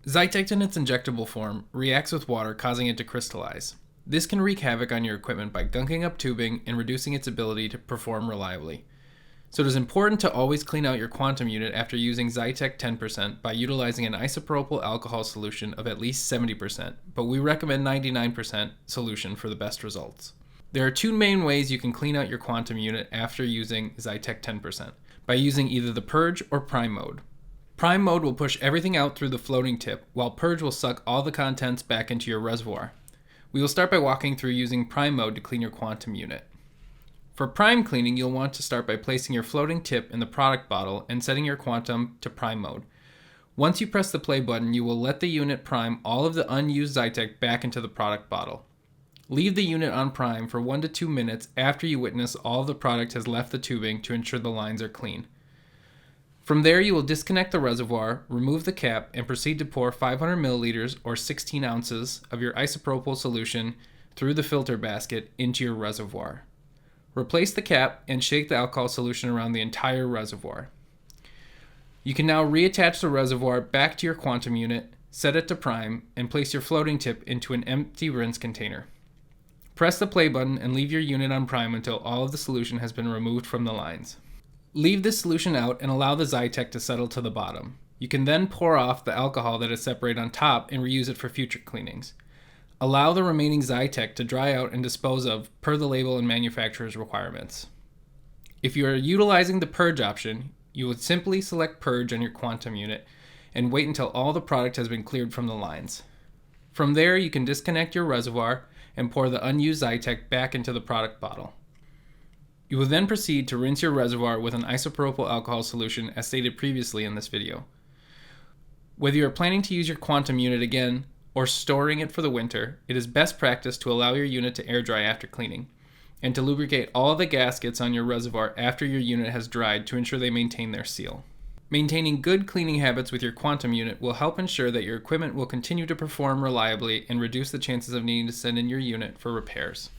Xytect in its injectable form reacts with water, causing it to crystallize. This can wreak havoc on your equipment by gunking up tubing and reducing its ability to perform reliably. So it is important to always clean out your quantum unit after using Xytect 10% by utilizing an isopropyl alcohol solution of at least 70%, but we recommend 99% solution for the best results. There are two main ways you can clean out your quantum unit after using Xytect 10%, by using either the Purge or Prime mode. Prime mode will push everything out through the floating tip, while Purge will suck all the contents back into your reservoir. We will start by walking through using Prime mode to clean your quantum unit. For prime cleaning, you'll want to start by placing your floating tip in the product bottle and setting your quantum to prime mode. Once you press the play button, you will let the unit prime all of the unused Xytect back into the product bottle. Leave the unit on prime for 1 to 2 minutes after you witness all of the product has left the tubing to ensure the lines are clean. From there, you will disconnect the reservoir, remove the cap, and proceed to pour 500 milliliters or 16 ounces of your isopropyl solution through the filter basket into your reservoir. Replace the cap and shake the alcohol solution around the entire reservoir. You can now reattach the reservoir back to your quantum unit, set it to prime, and place your floating tip into an empty rinse container. Press the play button and leave your unit on prime until all of the solution has been removed from the lines. Leave this solution out and allow the Xytect to settle to the bottom. You can then pour off the alcohol that is separated on top and reuse it for future cleanings. Allow the remaining Xytect to dry out and dispose of per the label and manufacturer's requirements. If you are utilizing the Purge option, you would simply select Purge on your quantum unit and wait until all the product has been cleared from the lines. From there, you can disconnect your reservoir and pour the unused Xytect back into the product bottle. You will then proceed to rinse your reservoir with an isopropyl alcohol solution as stated previously in this video. Whether you are planning to use your quantum unit again or storing it for the winter, it is best practice to allow your unit to air dry after cleaning, and to lubricate all of the gaskets on your reservoir after your unit has dried to ensure they maintain their seal. Maintaining good cleaning habits with your quantum unit will help ensure that your equipment will continue to perform reliably and reduce the chances of needing to send in your unit for repairs.